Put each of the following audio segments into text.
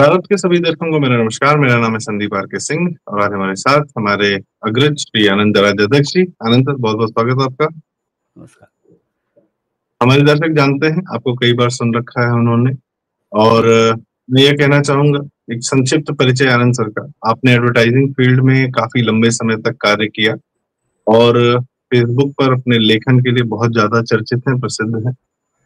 प्रारंभ के सभी दर्शकों को मेरा नमस्कार। मेरा नाम है संदीप आर के सिंह और आज हमारे साथ हमारे अग्रज श्री आनंद राजाध्यक्ष जी। आनंद सर, बहुत बहुत स्वागत है आपका। नमस्कार। हमारे दर्शक जानते हैं, आपको कई बार सुन रखा है उन्होंने, और मैं ये कहना चाहूंगा एक संक्षिप्त परिचय आनंद सर का। आपने एडवर्टाइजिंग फील्ड में काफी लंबे समय तक कार्य किया और फेसबुक पर अपने लेखन के लिए बहुत ज्यादा चर्चित हैं, प्रसिद्ध हैं,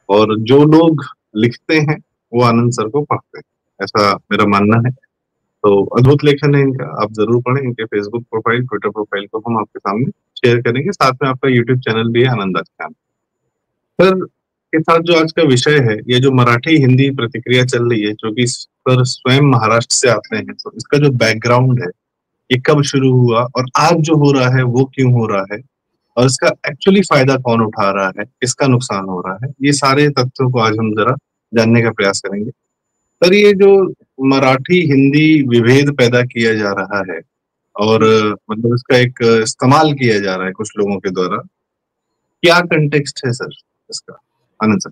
और जो लोग लिखते हैं वो आनंद सर को पढ़ते हैं, ऐसा मेरा मानना है। तो अद्भुत लेखन है इनका, आप जरूर पढ़ें। इनके फेसबुक प्रोफाइल, ट्विटर प्रोफाइल को हम आपके सामने शेयर करेंगे, साथ में आपका यूट्यूब चैनल भी है आनंद आज सर के साथ। जो आज का विषय है, ये जो मराठी हिंदी प्रतिक्रिया चल रही है, जो कि सर स्वयं महाराष्ट्र से आते हैं, तो इसका जो बैकग्राउंड है, ये कब शुरू हुआ और आज जो हो रहा है वो क्यों हो रहा है, और इसका एक्चुअली फायदा कौन उठा रहा है, किसका नुकसान हो रहा है, ये सारे तथ्यों को आज हम जरा जानने का प्रयास करेंगे। सर, ये जो मराठी हिंदी विभेद पैदा किया जा रहा है और मतलब इसका एक इस्तेमाल किया जा रहा है कुछ लोगों के द्वारा, क्या कंटेक्स्ट है सर इसका? आनंद सर।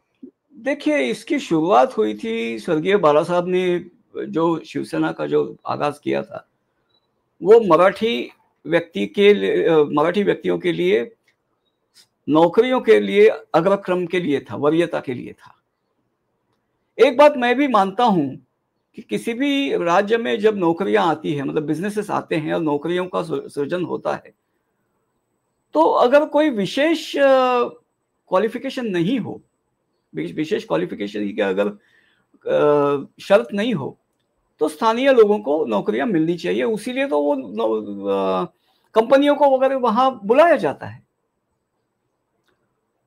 देखिए, इसकी शुरुआत हुई थी स्वर्गीय बाला साहब ने जो शिवसेना का जो आगाज किया था, वो मराठी व्यक्तियों के लिए, नौकरियों के लिए, अग्रक्रम के लिए था, वरीयता के लिए था। एक बात मैं भी मानता हूं कि किसी भी राज्य में जब नौकरियां आती है, मतलब बिजनेसेस आते हैं और नौकरियों का सृजन होता है, तो अगर कोई विशेष क्वालिफिकेशन नहीं हो, विशेष क्वालिफिकेशन की अगर शर्त नहीं हो, तो स्थानीय लोगों को नौकरियां मिलनी चाहिए। उसीलिए तो वो कंपनियों को वगैरह वहां बुलाया जाता है।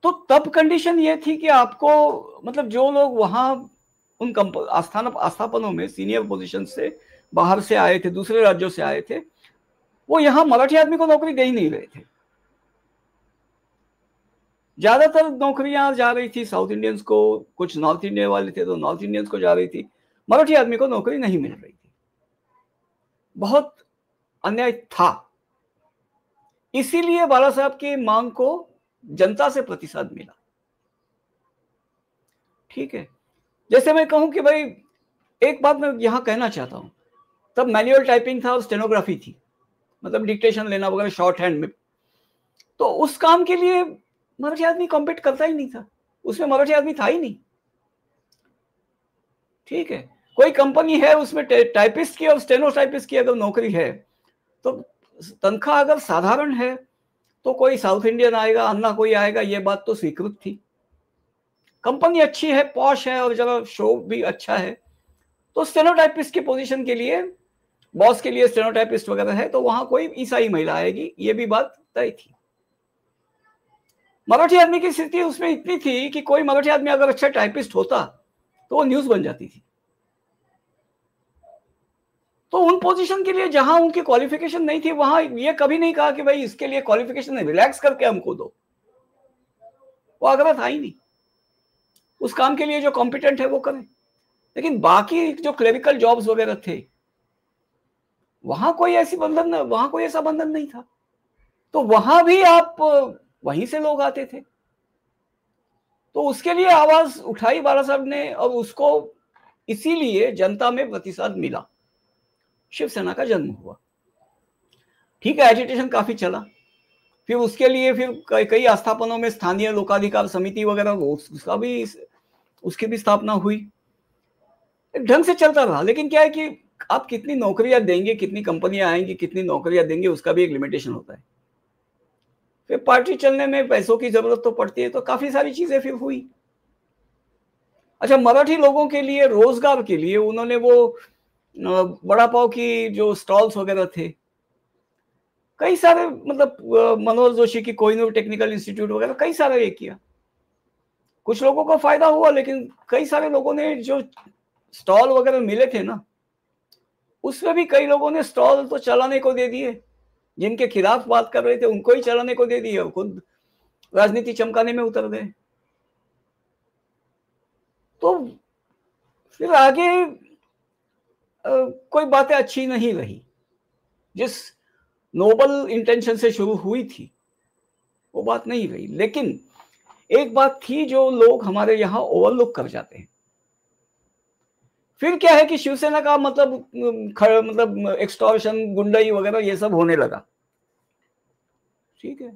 तो तब कंडीशन ये थी कि आपको, मतलब जो लोग वहां उन आस्थापनों में सीनियर पोजीशन से बाहर से आए थे, दूसरे राज्यों से आए थे, वो यहां मराठी आदमी को नौकरी दे ही नहीं रहे थे। ज्यादातर नौकरियां जा रही थी साउथ इंडियंस को, कुछ नॉर्थ इंडिया वाले थे तो नॉर्थ इंडियंस को जा रही थी, मराठी आदमी को नौकरी नहीं मिल रही थी। बहुत अन्याय था। इसीलिए बाला साहब की मांग को जनता से प्रतिसाद मिला। ठीक है, जैसे मैं कहूं कि भाई, एक बात मैं यहां कहना चाहता हूं, तब मैनुअल टाइपिंग था और स्टेनोग्राफी थी, मतलब डिक्टेशन लेना वगैरह शॉर्ट हैंड में। तो उस काम के लिए मराठी आदमी कॉम्पीट करता ही नहीं था, उसमें मराठी आदमी था ही नहीं। ठीक है, कोई कंपनी है उसमें टाइपिस्ट की और स्टेनो टाइपिस्ट की अगर नौकरी है, तो तनख्वाह अगर साधारण है तो कोई साउथ इंडियन आएगा, अन्ना कोई आएगा, ये बात तो स्वीकृत थी। कंपनी अच्छी है, पॉश है और जगह शो भी अच्छा है, तो स्टेनोटाइपिस्ट की पोजीशन के लिए, बॉस के लिए स्टेनोटाइपिस्ट वगैरह है, तो वहां कोई ईसाई महिला आएगी, ये भी बात तय थी। मराठी आदमी की स्थिति उसमें इतनी थी कि कोई मराठी आदमी अगर अच्छा टाइपिस्ट होता तो वो न्यूज बन जाती थी। तो उन पोजीशन के लिए जहां उनकी क्वालिफिकेशन नहीं थी, वहां ये कभी नहीं कहा कि भाई इसके लिए क्वालिफिकेशन रिलैक्स करके हमको दो, वो आग्रह था ही नहीं। उस काम के लिए जो कॉम्पिटेंट है वो करें। लेकिन बाकी जो क्लेरिकल जॉब्स वगैरह थे, वहां कोई ऐसा बंधन नहीं था। तो वहां भी आप वहीं से लोग आते थे, तो उसके लिए आवाज उठाई बाला साहब ने, और उसको इसीलिए जनता में प्रतिसाद मिला, शिवसेना का जन्म हुआ। ठीक है, एजिटेशन काफी चला, फिर उसके लिए फिर कई आस्थापनों में स्थानीय लोकाधिकार समिति वगैरह, उसकी भी स्थापना हुई, ढंग से चलता रहा। लेकिन क्या है कि आप कितनी नौकरियां देंगे, कितनी कंपनियां आएंगी, कितनी नौकरियां देंगे, उसका भी एक लिमिटेशन होता है। फिर पार्टी चलने में पैसों की जरूरत तो पड़ती है, तो काफी सारी चीजें फिर हुई। अच्छा, मराठी लोगों के लिए रोजगार के लिए उन्होंने वो बड़ा पाव की जो स्टॉल्स वगैरह थे, कई सारे, मतलब मनोहर जोशी की कोहिनूर टेक्निकल इंस्टीट्यूट वगैरह, कई सारा ये किया। कुछ लोगों को फायदा हुआ, लेकिन कई सारे लोगों ने जो स्टॉल वगैरह मिले थे ना, उसमें भी कई लोगों ने स्टॉल तो चलाने को दे दिए, जिनके खिलाफ बात कर रहे थे उनको ही चलाने को दे दिए और खुद राजनीति चमकाने में उतर गए। तो फिर आगे कोई बातें अच्छी नहीं रही। जिस नोबल इंटेंशन से शुरू हुई थी वो बात नहीं रही। लेकिन एक बात थी जो लोग हमारे यहां ओवरलुक कर जाते हैं, फिर क्या है कि शिवसेना का मतलब एक्सटॉर्शन, गुंडाई वगैरह ये सब होने लगा। ठीक है,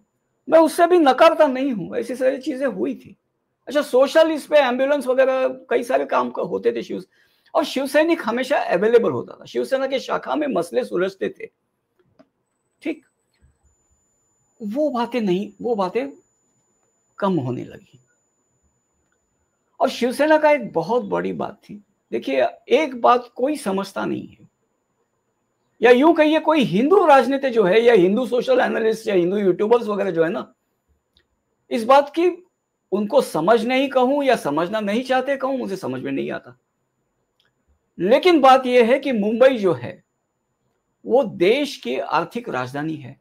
मैं उससे भी नकारता नहीं हूं, ऐसी सारी चीजें हुई थी। अच्छा, सोशल इस पे एम्बुलेंस वगैरह कई सारे काम होते थे और शिवसैनिक हमेशा अवेलेबल होता था, शिवसेना के शाखा में मसले सुलझते थे। ठीक, वो बातें कम होने लगी। और शिवसेना का एक बहुत बड़ी बात थी, देखिए एक बात कोई समझता नहीं है, या यूं कहिए कोई हिंदू राजनीति जो है, या हिंदू सोशल एनालिस्ट या हिंदू यूट्यूबर्स वगैरह जो है ना, इस बात की उनको समझ नहीं कहूं या समझना नहीं चाहते कहूं, मुझे समझ में नहीं आता। लेकिन बात यह है कि मुंबई जो है वो देश की आर्थिक राजधानी है।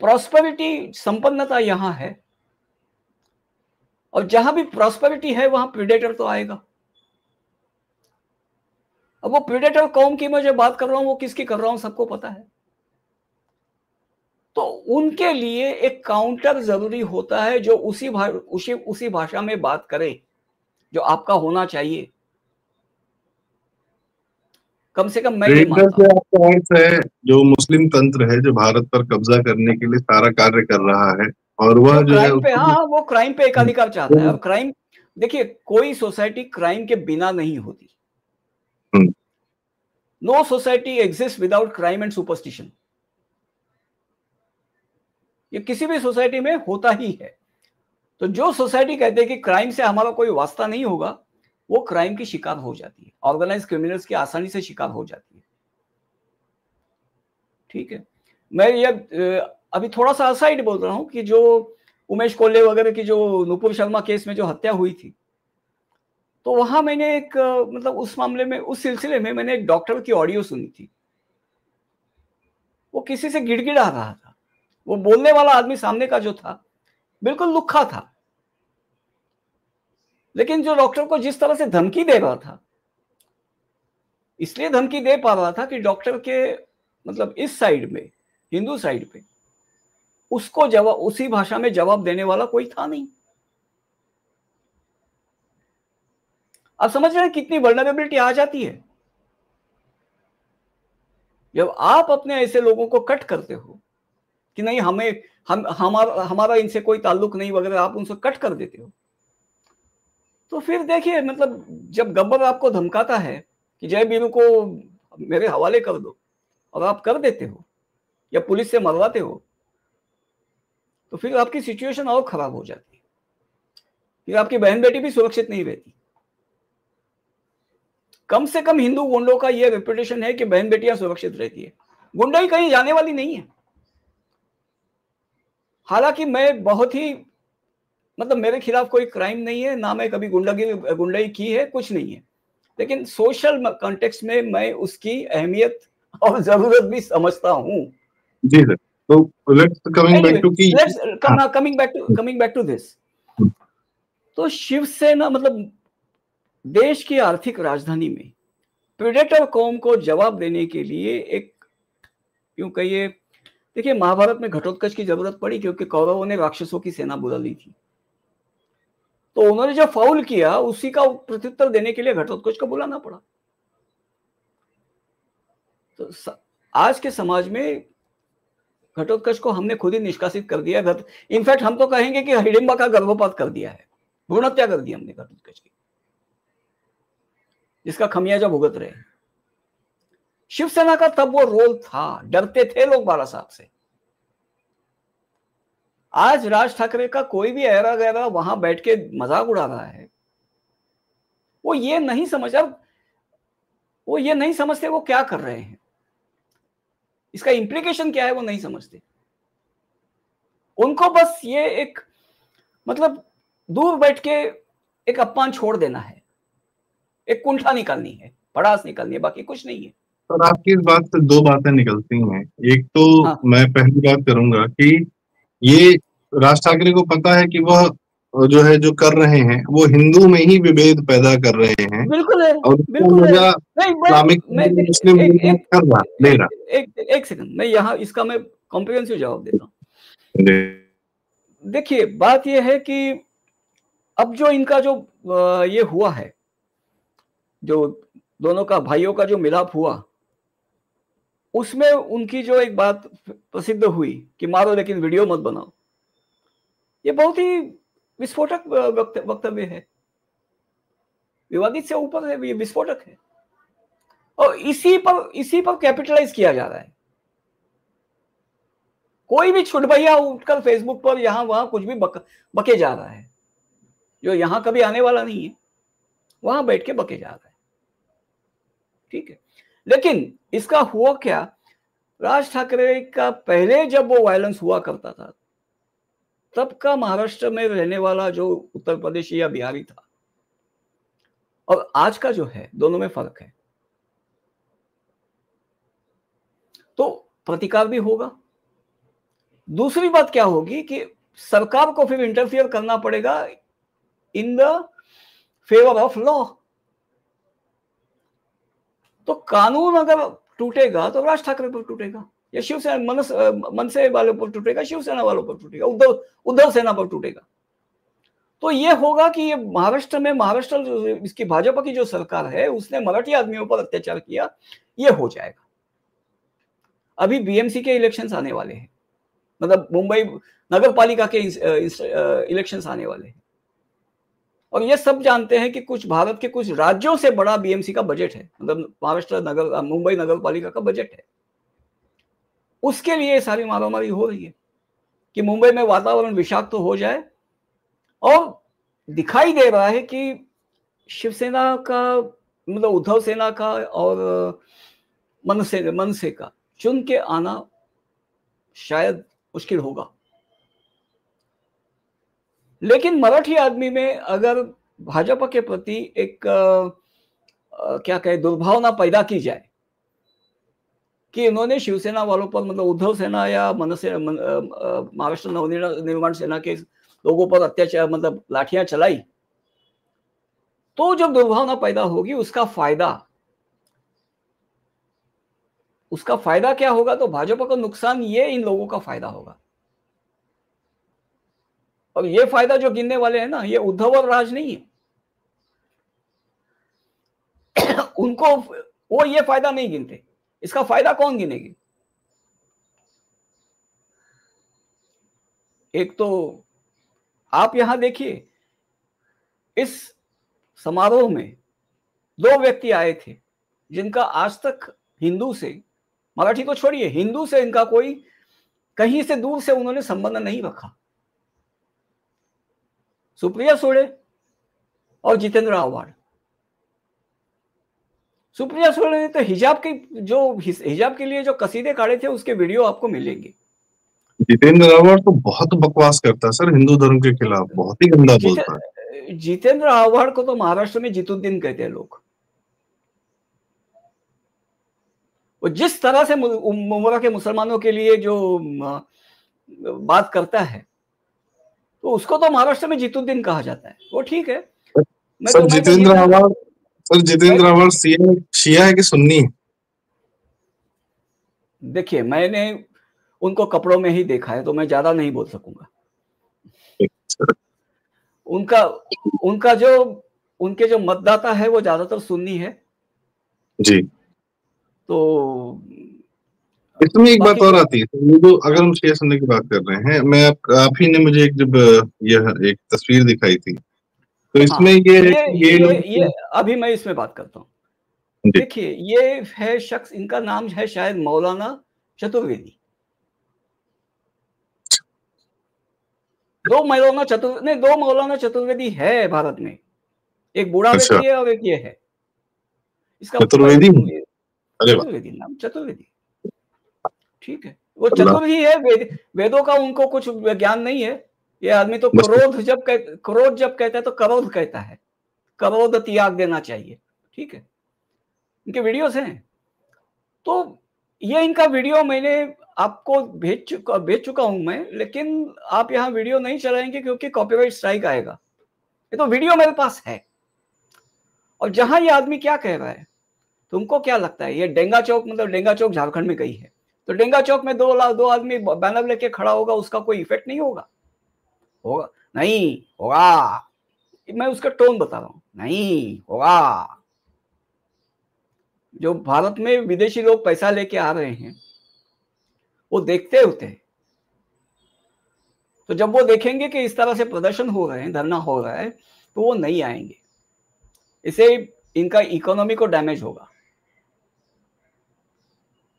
प्रॉस्पेरिटी, संपन्नता यहां है, और जहां भी प्रॉस्पेरिटी है वहां प्रीडेटर तो आएगा। अब वो प्रीडेटर कौम की मैं जो बात कर रहा हूं वो किसकी कर रहा हूं सबको पता है। तो उनके लिए एक काउंटर जरूरी होता है जो उसी भाषा में बात करे जो आपका होना चाहिए। कम से कम मैं ये मानता हूं। आपका अर्थ है जो मुस्लिम तंत्र है जो भारत पर कब्जा करने के लिए सारा कार्य कर रहा है, और वह जो है क्राइम पे, हाँ, वो क्राइम पे एकाधिकार चाहता है। और क्राइम, देखिए कोई सोसाइटी क्राइम के बिना नहीं होती। No society exist without crime and superstition. ये किसी भी सोसाइटी में होता ही है। तो जो सोसाइटी कहते हैं कि क्राइम से हमारा कोई वास्ता नहीं होगा, वो क्राइम की शिकार हो जाती है, ऑर्गेनाइज क्रिमिनल्स की आसानी से शिकार हो जाती है। ठीक है, मैं ये अभी थोड़ा सा असाइड बोल रहा हूं कि जो उमेश कोल्ले वगैरह की जो नुपुर शर्मा केस में जो हत्या हुई थी, तो वहां मैंने एक मतलब उस मामले में, उस सिलसिले में मैंने एक डॉक्टर की ऑडियो सुनी थी। वो किसी से गिड़गिड़ा रहा था, वो बोलने वाला आदमी सामने का जो था बिल्कुल लुक्खा था, लेकिन जो डॉक्टर को जिस तरह से धमकी दे रहा था, इसलिए धमकी दे पा रहा था कि डॉक्टर के मतलब इस साइड में, हिंदू साइड पे, उसको जवाब, उसी भाषा में जवाब देने वाला कोई था नहीं। आप समझ रहे हैं कितनी वल्नरेबिलिटी आ जाती है जब आप अपने ऐसे लोगों को कट करते हो कि नहीं, हमारा इनसे कोई ताल्लुक नहीं वगैरह, आप उनसे कट कर देते हो। तो फिर देखिए, मतलब जब गब्बर आपको धमकाता है कि जय बीरू को मेरे हवाले कर दो, और आप कर देते हो या पुलिस से मरवाते हो, तो फिर आपकी सिचुएशन और खराब हो जाती है। फिर आपकी बहन बेटी भी सुरक्षित नहीं रहती। कम से कम हिंदू गुंडों का यह रेपुटेशन है कि बहन बेटियां सुरक्षित रहती है, गुंडाई कहीं जाने वाली नहीं है। हालांकि मैं बहुत ही, मतलब मेरे खिलाफ कोई क्राइम नहीं है, ना मैं कभी गुंडाई की है, कुछ नहीं है, लेकिन सोशल कॉन्टेक्स्ट में मैं उसकी अहमियत और जरूरत भी समझता हूं। जी सर, तो let's coming back to this. तो शिवसेना मतलब देश की आर्थिक राजधानी में प्रेडेटर कौम को जवाब देने के लिए एक, यूं कहिए, देखिए महाभारत में घटोत्कच की जरूरत पड़ी क्योंकि कौरवों ने राक्षसों की सेना बुला ली थी, तो उन्होंने जो फाउल किया उसी का प्रत्युत्तर देने के लिए घटोत्कच को बुलाना पड़ा। तो आज के समाज में घटोत्कच को हमने खुद ही निष्कासित कर दिया। इनफैक्ट हम तो कहेंगे कि हिडिंबा का गर्भपात कर दिया है, भ्रूण हत्या कर दी हमने घटोत्कच की, जिसका खमियाजा भुगत रहे। शिवसेना का तब वो रोल था, डरते थे लोग बाला साहब से। आज राज ठाकरे का कोई भी ऐरा गैरा वहां बैठ के मजाक उड़ा रहा है, वो ये नहीं समझते वो क्या कर रहे हैं, इसका इंप्लीकेशन क्या है वो नहीं समझते। उनको बस ये एक मतलब दूर बैठ के एक अपमान छोड़ देना है, एक कुंठा निकालनी है, भड़ास निकालनी है, बाकी कुछ नहीं है। सर आपकी इस बात से दो बातें निकलती हैं। एक तो हाँ, मैं पहली बात करूंगा कि ये राज ठाकरे को पता है कि वह जो है जो कर रहे हैं वो हिंदू में ही विभेद पैदा कर रहे हैं, बिल्कुल है, और बिल्कुल है। एक सेकंड, मैं यहाँ इसका मैं कॉम्प्रिहेंसिव जवाब देता हूँ। देखिए बात यह है कि अब जो इनका जो ये हुआ है, जो दोनों का भाइयों का जो मिलाप हुआ, उसमें उनकी जो एक बात प्रसिद्ध हुई कि मारो लेकिन वीडियो मत बनाओ, ये बहुत ही विस्फोटक वक्तव्य है, विवादित से ऊपर है, ये विस्फोटक है, और इसी पर कैपिटलाइज किया जा रहा है। कोई भी छुटभैया उठकर फेसबुक पर यहां वहां कुछ भी बके जा रहा है, जो यहां कभी आने वाला नहीं है, वहां बैठ के बके जा रहा है, ठीक है। लेकिन इसका हुआ क्या, राज ठाकरे का पहले जब वो वायलेंस हुआ करता था, तब का महाराष्ट्र में रहने वाला जो उत्तर प्रदेशी या बिहारी था और आज का जो है, दोनों में फर्क है। तो प्रतिकार भी होगा। दूसरी बात क्या होगी कि सरकार को फिर इंटरफियर करना पड़ेगा in the favour of law. तो कानून अगर टूटेगा तो राज ठाकरे पर टूटेगा, या शिवसेना मनसे वालों पर टूटेगा, शिवसेना वालों पर टूटेगा, उद्धव सेना पर टूटेगा। तो ये होगा कि ये महाराष्ट्र इसकी भाजपा की जो सरकार है, उसने मराठी आदमियों पर अत्याचार किया, ये हो जाएगा। अभी बीएमसी के इलेक्शंस आने वाले हैं, मतलब मुंबई नगर पालिका के इलेक्शंस आने वाले हैं, और ये सब जानते हैं कि कुछ भारत के कुछ राज्यों से बड़ा बीएमसी का बजट है, मतलब मुंबई नगर पालिका का बजट है। उसके लिए सारी मारामारी हो रही है कि मुंबई में वातावरण विषाक्त तो हो जाए, और दिखाई दे रहा है कि शिवसेना का, मतलब उद्धव सेना का और मनसे का चुन के आना शायद मुश्किल होगा। लेकिन मराठी आदमी में अगर भाजपा के प्रति एक क्या कहे दुर्भावना पैदा की जाए कि इन्होंने शिवसेना वालों पर, मतलब उद्धव सेना या महाराष्ट्र नवनिर्माण सेना के लोगों पर अत्याचार, मतलब लाठियां चलाई, तो जब दुर्भावना पैदा होगी, उसका फायदा क्या होगा, तो भाजपा का नुकसान, ये इन लोगों का फायदा होगा। और ये फायदा जो गिनने वाले हैं ना, ये उद्धव और राज नहीं है। उनको वो ये फायदा नहीं गिनते, इसका फायदा कौन गिनेगी? एक तो आप यहां देखिए, इस समारोह में 2 व्यक्ति आए थे जिनका आज तक हिंदू से, मराठी तो छोड़िए, हिंदू से इनका कोई कहीं से दूर से उन्होंने संबंध नहीं रखा। सुप्रिया सुळे और जितेंद्र आव्हाड। सुप्रिया सुळे ने तो हिजाब के लिए जो कसीदे काढ़े थे, उसके वीडियो आपको मिलेंगे। जितेंद्र आव्हाड तो बहुत बकवास करता है सर, हिंदू धर्म के खिलाफ बहुत ही गंदा बोलता है। जितेंद्र आव्हाड को तो महाराष्ट्र में जितुद्दीन कहते हैं लोग। वो जिस तरह से मुमरा के मुसलमानों के लिए जो बात करता है, तो उसको तो महाराष्ट्र में जितुद्दीन कहा जाता है। वो ठीक है। सर जितेंद्र आव्हाड शिया है कि सुन्नी है? देखिए, मैंने उनको कपड़ों में ही देखा है, तो मैं ज्यादा नहीं बोल सकूंगा। उनके जो मतदाता है वो ज्यादातर सुन्नी है जी। तो इसमें एक बात और आती है, तो अगर हम शिया सुन्नी की बात कर रहे हैं, आप ही ने मुझे जब यह एक तस्वीर दिखाई थी, तो इसमें ये अभी मैं इसमें बात करता हूँ। देखिए, ये है शख्स, इनका नाम है शायद मौलाना चतुर्वेदी। दो मौलाना चतुर्वेदी है भारत में, एक बूढ़ा व्यक्ति है और एक ये है। इसका चतुर्वेदी नाम चतुर्वेदी, ठीक है। वो चतुर ही है, वेदों का उनको कुछ ज्ञान नहीं है। ये आदमी तो क्रोध जब कहता है तो क्रोध कहता है, क्रोध त्याग देना चाहिए, ठीक है। इनके वीडियोस हैं। तो ये इनका वीडियो मैंने आपको भेज चुका हूं मैं, लेकिन आप यहाँ वीडियो नहीं चलाएंगे क्योंकि कॉपीराइट स्ट्राइक आएगा। ये तो वीडियो मेरे पास है। और जहां ये आदमी क्या कह रहा है, तुमको क्या लगता है ये डेंगा चौक झारखंड में कहीं है, तो डेंगा चौक में दो आदमी बैनर लेके खड़ा होगा, उसका कोई इफेक्ट नहीं होगा? नहीं होगा। मैं उसका टोन बता रहा हूं, नहीं होगा। जो भारत में विदेशी लोग पैसा लेके आ रहे हैं वो देखते होते हैं, तो जब वो देखेंगे कि इस तरह से प्रदर्शन हो रहे हैं, धरना हो रहा है, तो वो नहीं आएंगे। इससे इनका इकोनॉमी को डैमेज होगा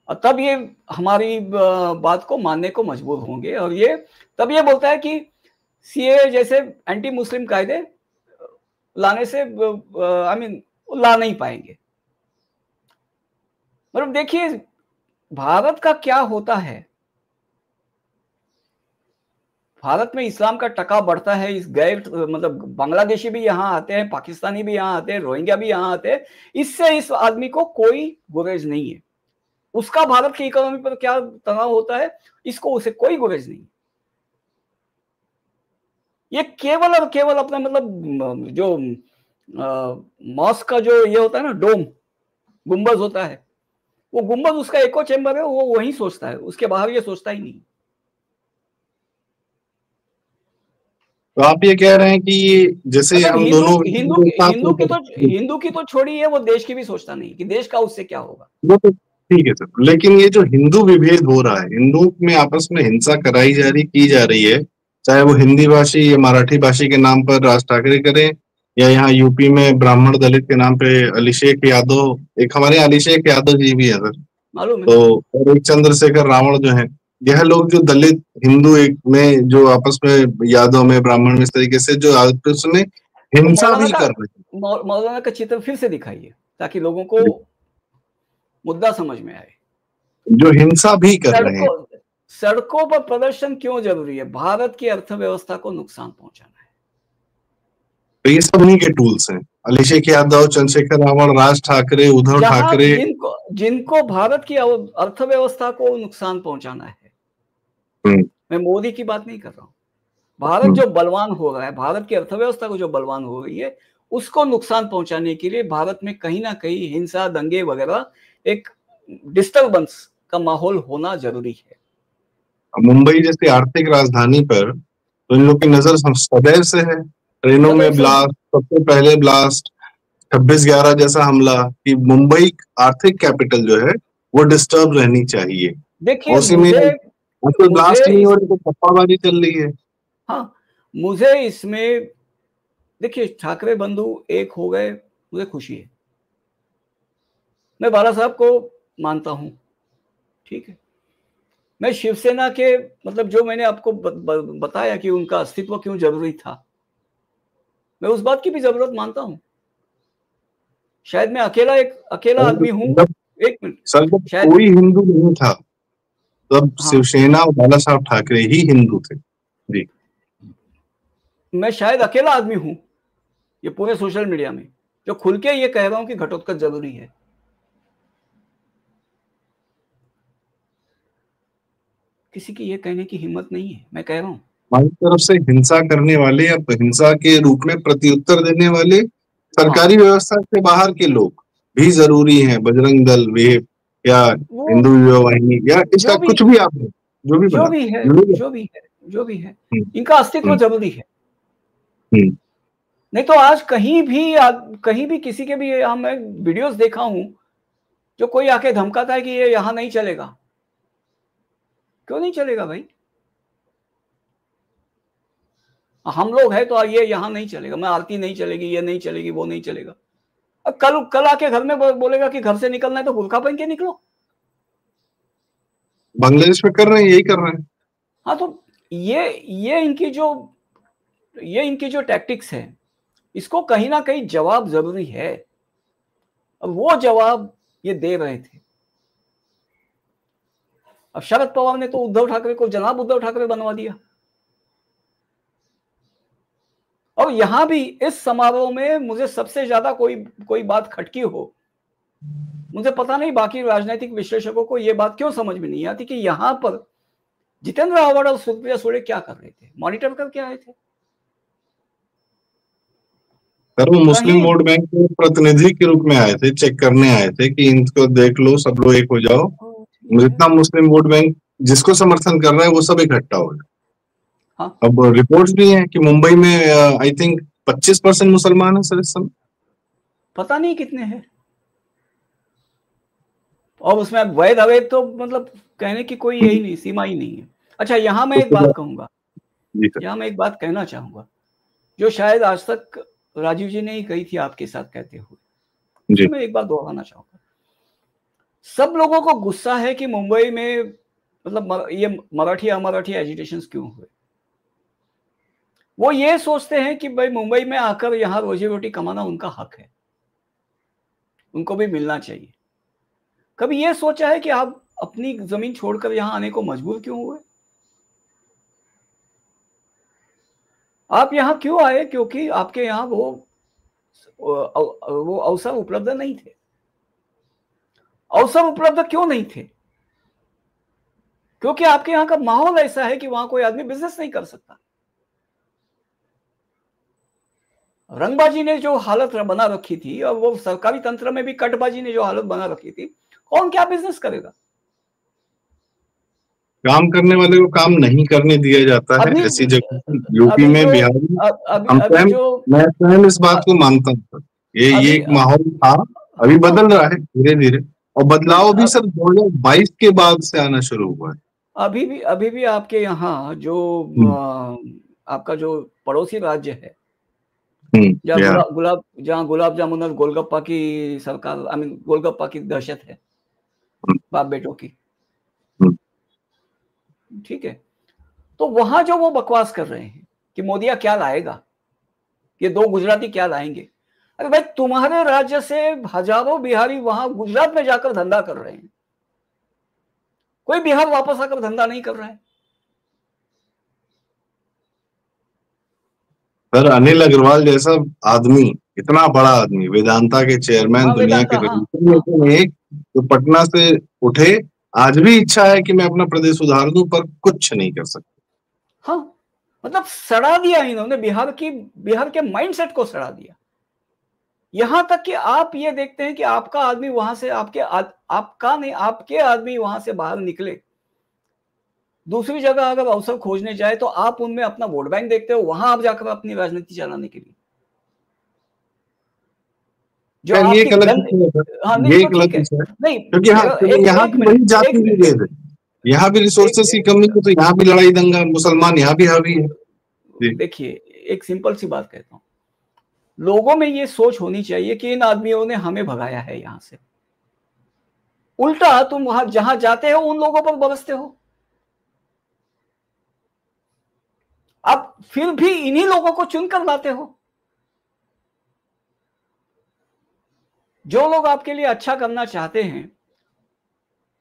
और तब ये हमारी बात को मानने को मजबूर होंगे। और ये तब ये बोलता है कि सीए जैसे एंटी मुस्लिम कायदे लाने से ला नहीं पाएंगे। मतलब देखिए भारत का क्या होता है, भारत में इस्लाम का टका बढ़ता है। इस गैर मतलब बांग्लादेशी भी यहाँ आते हैं, पाकिस्तानी भी यहाँ आते हैं, रोहिंग्या भी यहाँ आते हैं, इससे इस आदमी को कोई गुरेज नहीं है। उसका भारत की इकोनॉमी पर क्या तनाव होता है, इसको उसे कोई गुरेज नहीं। ये केवल और केवल अपना मतलब जो मॉस्क का जो ये होता है ना, डोम गुंबद होता है, वो गुंबद उसका एको चेंबर है, वो वही सोचता है, उसके बाहर ये सोचता ही नहीं। तो आप ये कह रहे हैं कि जैसे हम दोनों हिंदू की तो छोड़ी है, वो देश की भी सोचता नहीं कि देश का उससे क्या होगा। वो तो ठीक है सर, लेकिन ये जो हिंदू विभेद हो रहा है, हिंदू में आपस में हिंसा कराई जा रही की जा रही है, चाहे वो हिंदी भाषी या मराठी भाषी के नाम पर राज ठाकरे करें, या यहाँ यूपी में ब्राह्मण दलित के नाम पे अभिषेक यादव, एक हमारे अभिषेक यादव जी भी है सर, मालूम है। तो और एक चंद्रशेखर रावण जो है, यह लोग जो दलित हिंदू एक में जो आपस में यादव में ब्राह्मण में इस तरीके से जो आपस में हिंसा भी कर रहे हैं। मौलाना का चित्र फिर से दिखाइए ताकि लोगों को मुद्दा समझ में आए। जो हिंसा भी कर रहे हैं, सड़कों पर प्रदर्शन क्यों जरूरी है? भारत की अर्थव्यवस्था को नुकसान पहुंचाना है। तो ये सब उन्हीं के टूल्स हैं, अभिषेक यादव, चंद्रशेखर रावण, राज ठाकरे, उद्धव ठाकरे, जिनको भारत की अर्थव्यवस्था को नुकसान पहुंचाना है। मैं मोदी की बात नहीं कर रहा हूं। भारत जो बलवान हो रहा है, भारत की अर्थव्यवस्था को जो बलवान हो रही है, उसको नुकसान पहुंचाने के लिए भारत में कहीं ना कहीं हिंसा, दंगे वगैरह, एक डिस्टर्बेंस का माहौल होना जरूरी है। मुंबई जैसी आर्थिक राजधानी पर तो इन लोग की नजर सदैव से है। ट्रेनों में ब्लास्ट, सबसे पहले ब्लास्ट 26/11 जैसा हमला, कि मुंबई आर्थिक कैपिटल जो है वो डिस्टर्ब रहनी चाहिए। देखिए उसी में ब्लास्ट नहीं हो रही तो पप्पाबाजी चल रही है। हाँ, मुझे इसमें देखिए ठाकरे बंधु एक हो गए, मुझे खुशी है। मैं बाला साहब को मानता हूं, ठीक है। मैं शिवसेना के मतलब जो मैंने आपको बताया कि उनका अस्तित्व क्यों जरूरी था, मैं उस बात की भी जरूरत मानता हूं। शायद मैं अकेला आदमी हूं। एक मिनट सर, शायद कोई हिंदू नहीं था तब। हाँ। शिवसेना और बाला साहब ठाकरे ही हिंदू थे जी। मैं शायद अकेला आदमी हूं ये पूरे सोशल मीडिया में जो खुल के ये कह रहा हूं कि घटोत्कच जरूरी है। किसी की ये कहने की हिम्मत नहीं है। मैं कह रहा हूं हमारी तरफ से हिंसा करने वाले या हिंसा के रूप में प्रत्युत्तर देने वाले सरकारी व्यवस्था से बाहर के लोग भी जरूरी हैं। बजरंग दल, वेब या हिंदू युवा वाहिनी या इसका कुछ भी आप जो भी है इनका अस्तित्व जरूरी है। नहीं तो आज कहीं भी किसी के भी मैं वीडियोस देखा हूं जो कोई आके धमकाता है कि ये यहां नहीं चलेगा। क्यों नहीं चलेगा भाई? हम लोग हैं तो ये यहां नहीं चलेगा, मैं आरती नहीं चलेगी, ये नहीं चलेगी, वो नहीं चलेगा। अब कल आके घर में बोलेगा कि घर से निकलना है तो बुर्का पहन के निकलो। बांग्लादेश में कर रहे हैं, यही कर रहे हैं। हाँ, तो ये इनकी जो टैक्टिक्स है, इसको कहीं ना कहीं जवाब जरूरी है। अब वो जवाब ये दे रहे थे। अब शरद पवार ने तो उद्धव ठाकरे को जनाब उद्धव ठाकरे बनवा दिया। और यहां भी इस समारोह में मुझे सबसे ज्यादा कोई बात खटकी हो, मुझे पता नहीं बाकी राजनीतिक विश्लेषकों को यह बात क्यों समझ में नहीं आती कि यहां पर जितेंद्र आव्हाड और सुप्रिया सुळे क्या कर रहे थे? मॉनिटर करके आए थे। सर, वो मुस्लिम वोट बैंक के प्रतिनिधि के रूप में आए थे, चेक करने आए थे कि इनको देख लो, सब लोग एक हो जाओ। जितना मुस्लिम वोट बैंक जिसको समर्थन कर रहा है वो सब इकट्ठा हो जाए। हाँ। अब रिपोर्ट्स भी हैं कि मुंबई में आई थिंक 25% मुसलमान है सर इस समय। पता नहीं कितने हैं, और उसमें वैध अवैध तो मतलब कहने की कोई यही नहीं, सीमा ही नहीं है। अच्छा, यहाँ मैं एक बात कहूंगा, यहाँ मैं एक बात कहना चाहूंगा, जो शायद आज तक राजीव जी ने ही कही थी आपके साथ कहते हुए, तो मैं एक बात दोहराना चाहूंगा। सब लोगों को गुस्सा है कि मुंबई में मतलब ये मराठी अमराठी एजिटेशन क्यों हुए। वो ये सोचते हैं कि भाई मुंबई में आकर यहाँ रोजी रोटी कमाना उनका हक है, उनको भी मिलना चाहिए। कभी ये सोचा है कि आप अपनी जमीन छोड़कर यहाँ आने को मजबूर क्यों हुए? आप यहाँ क्यों आए? क्योंकि आपके यहाँ वो अवसर उपलब्ध नहीं थे। अवसर उपलब्ध क्यों नहीं थे? क्योंकि आपके यहाँ का माहौल ऐसा है कि वहां कोई आदमी बिजनेस नहीं कर सकता। रंगबाजी ने जो हालत बना रखी थी, और वो सरकारी तंत्र में भी कटबाजी ने जो हालत बना रखी थी, कौन क्या बिजनेस करेगा? काम करने वाले को काम नहीं करने दिया जाता है ऐसी जगह, यूपी में, बिहार में। मैं इस बात को मानता हूँ, ये एक माहौल था, अभी बदल रहा है धीरे धीरे, और बदलाव भी सर 2022 के बाद से आना शुरू हुआ है। अभी भी आपके यहाँ जो आपका जो पड़ोसी राज्य है, जहाँ गुलाब जामुन और गोलगप्पा की सरकार, आई मीन गोलगप्पा की दहशत है बाप बेटों की, ठीक है, तो वहां जो वो बकवास कर रहे हैं कि मोदिया क्या लाएगा, ये 2 गुजराती क्या लाएंगे। अरे भाई, तुम्हारे राज्य से हजारों बिहारी वहां गुजरात में जाकर धंधा कर रहे हैं, कोई बिहार वापस आकर धंधा नहीं कर रहा है। सर अनिल अग्रवाल जैसा आदमी, इतना बड़ा आदमी, वेदांता के चेयरमैन, दुनिया के एक, तो पटना से उठे, आज भी इच्छा है कि मैं अपना प्रदेश सुधार दूं, पर कुछ नहीं कर सकते। हाँ, मतलब सड़ा दिया इन्होंने बिहार के माइंडसेट को सड़ा दिया। यहां तक कि आप ये देखते हैं कि आपका आदमी वहां से आपके आदमी वहां से बाहर निकले, दूसरी जगह अगर अवसर खोजने जाए तो आप उनमें अपना वोट बैंक देखते हो, वहां आप जाकर अपनी राजनीति चलाने के लिए जो ये गलत नहीं, क्योंकि यहाँ भी वही जाति विभेद है, यहाँ भी रिसोर्सेस की कमी है, तो यहाँ भी लड़ाई दंगा, मुसलमान यहाँ भी हावी है। देखिए, एक सिंपल सी बात कहता हूँ, लोगों में ये सोच होनी चाहिए कि इन आदमियों ने हमें भगाया है यहां से, उल्टा तुम वहां जहां जाते हो उन लोगों पर बरसते हो। अब फिर भी इन्हीं लोगों को चुनकर लाते हो। जो लोग आपके लिए अच्छा करना चाहते हैं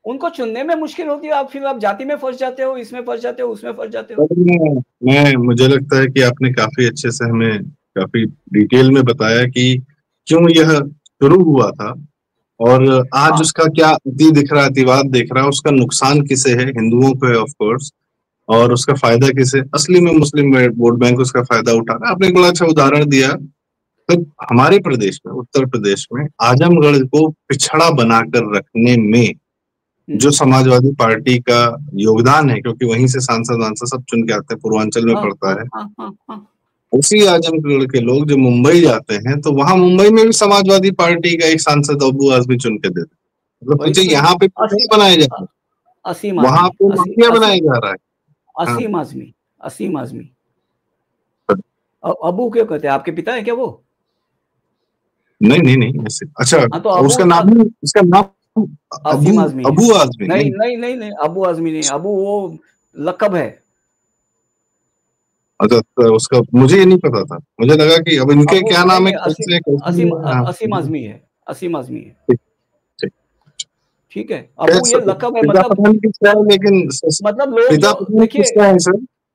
उनको चुनने में मुश्किल होती है, आप जाति में फंस जाते हो, इसमें फंस जाते हो, उसमें फंस जाते हो। मुझे लगता है कि आपने काफी अच्छे से हमें काफी डिटेल में बताया कि क्यों यह शुरू हुआ था, और आज उसका क्या अति दिख रहा है, अतिवाद दिख रहा है, उसका नुकसान किसे है, हिंदुओं को है ऑफ कोर्स, और उसका फायदा किसे, असली में मुस्लिम वोट बैंक उसका फायदा उठा रहा है। आपने एक बड़ा अच्छा उदाहरण दिया, तो हमारे प्रदेश में, उत्तर प्रदेश में आजमगढ़ को पिछड़ा बनाकर रखने में जो समाजवादी पार्टी का योगदान है, क्योंकि वहीं से सांसद सब चुन के आते हैं, पूर्वांचल में पड़ता है, उसी आजमगढ़ के लोग जो मुंबई जाते हैं, तो वहां मुंबई में भी समाजवादी पार्टी का एक सांसद अब्बू आजमी चुन के देते, मतलब मुझे यहाँ पे बनाया जा रहा है, वहां पे माफिया बनाया जा रहा है। असीम आजमी अबू क्यों कहते हैं? आपके पिता है क्या वो? नहीं ऐसे। अच्छा, तो उसका नाम असीम आजमी, अबू आजमी? नहीं, अबू आजमी नहीं, अबू वो लकब है। अच्छा, तो उसका मुझे ये नहीं पता था, मुझे लगा कि अब इनके क्या नाम है। असीम आजमी है, असीम आजमी है, ठीक है। अबू ये लकब है, मतलब लेकिन मतलब लोग देखिए,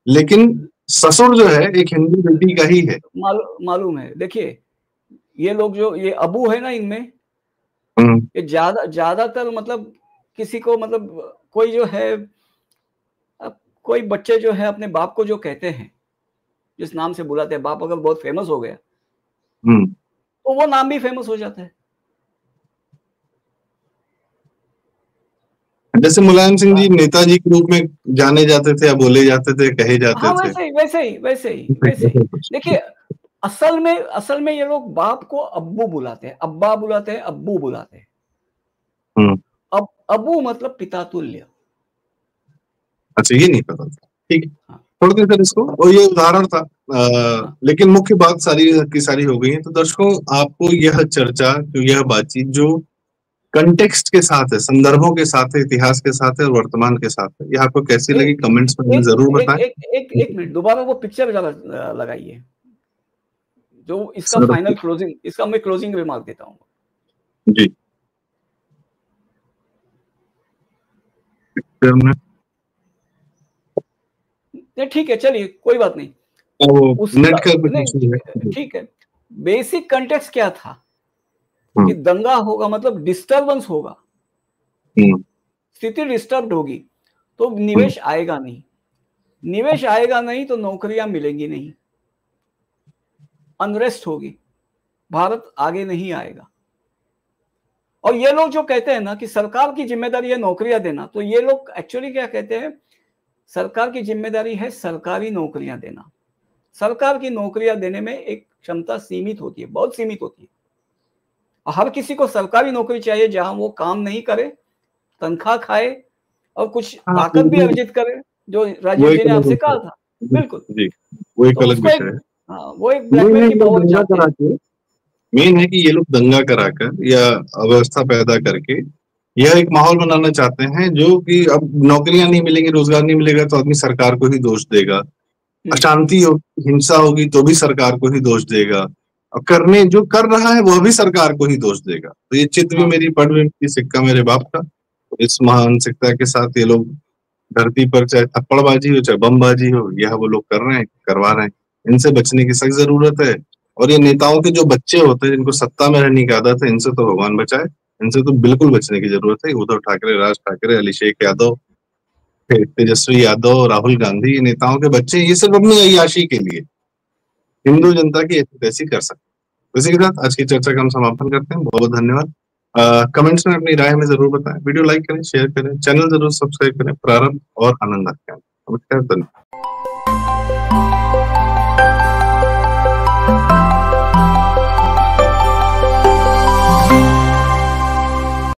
लेकिन ससुर जो है एक हिंदू बेटी का ही है, मालूम है। देखिए, ये लोग जो ये अबू है ना, इनमें ये ज्यादातर मतलब किसी को, मतलब कोई जो है, कोई बच्चे जो है अपने बाप को जो कहते हैं, जिस नाम से बुलाते हैं, बाप अगर बहुत फेमस हो गया तो वो नाम भी फेमस हो जाता है। जैसे मुलायम सिंह जी नेताजी के रूप में जाने जाते थे, या बोले जाते थे, कहे जाते थे। वैसे ही देखिए, असल में ये लोग बाप को अब्बू बुलाते हैं, अब्बा बुलाते हैं, अब्बू बुलाते हैं। अब अब्बू मतलब पिता तुल्य। अच्छा, ये नहीं पता था। ठीक है, हाँ। छोड़ दें सर इसको, और ये उदाहरण था। हाँ। लेकिन मुख्य बात सारी की सारी हो गई है। तो दर्शकों, आपको यह चर्चा, यह बातचीत जो कंटेक्स्ट के साथ है, संदर्भों के साथ है, इतिहास के साथ है और वर्तमान के साथ है, यह आपको कैसी लगी कमेंट्स में जरूर बताएं। एक मिनट, दोबारा वो पिक्चर लगाइए जो इसका फाइनल क्लोजिंग, इसका मैं क्लोजिंग रिमार्क देता हूँ जी। ठीक है, चलिए कोई बात नहीं, ठीक है। बेसिक कंटेक्स्ट क्या था कि दंगा होगा मतलब डिस्टर्बेंस होगा, स्थिति डिस्टर्ब होगी तो निवेश आएगा नहीं, निवेश आएगा नहीं तो नौकरियां मिलेंगी नहीं, अनरेस्ट होगी, भारत आगे नहीं आएगा। और ये लोग जो कहते हैं ना कि सरकार की जिम्मेदारी है नौकरियां देना, तो ये लोग एक्चुअली क्या कहते हैं, सरकार की जिम्मेदारी है सरकारी नौकरियां देना। सरकार की नौकरियां देने में एक क्षमता सीमित होती है, बहुत सीमित होती है। हर किसी को सरकारी नौकरी चाहिए जहां वो काम नहीं करे, तनख्वाह खाए और कुछ ताकत भी अर्जित करे, जो राजीव जी ने आपसे कहा था। बिल्कुल जी, वो एक अलग विषय है। हाँ, वो एक ब्लैकमेल की पावर चाहते हैं। मेन है कि ये लोग दंगा कराकर या अव्यवस्था पैदा करके यह एक माहौल बनाना चाहते हैं जो कि अब नौकरियां नहीं मिलेंगी, रोजगार नहीं मिलेगा तो आदमी सरकार को ही दोष देगा, अशांति होगी, हिंसा होगी तो भी सरकार को ही दोष देगा, और करने जो कर रहा है वह भी सरकार को ही दोष देगा। तो ये चित्त भी मेरी, पढ़ भी सिक्का मेरे बाप का। इस मानसिकता के साथ ये लोग धरती पर चाहे थप्पड़बाजी हो चाहे बमबाजी हो, यह वो लोग कर रहे हैं, करवा रहे हैं। इनसे बचने की सख्त जरूरत है। और ये नेताओं के जो बच्चे होते हैं जिनको सत्ता में रहने की आदत है, इनसे तो भगवान बचाए, इनसे तो बिल्कुल बचने की जरूरत है। उद्धव ठाकरे, राज ठाकरे, अभिषेक यादव, तेजस्वी यादव, राहुल गांधी, नेताओं के बच्चे ये सिर्फ अपनी अय्याशी के लिए हिंदू जनता की ऐसी कर सकते। इसी के साथ आज की चर्चा का हम समापन करते हैं। बहुत बहुत धन्यवाद। कमेंट्स में अपनी राय हमें जरूर बताएं, वीडियो लाइक करें, शेयर करें, चैनल जरूर सब्सक्राइब करें। प्रारंभ और आनंद रखें। नमस्कार, धन्यवाद।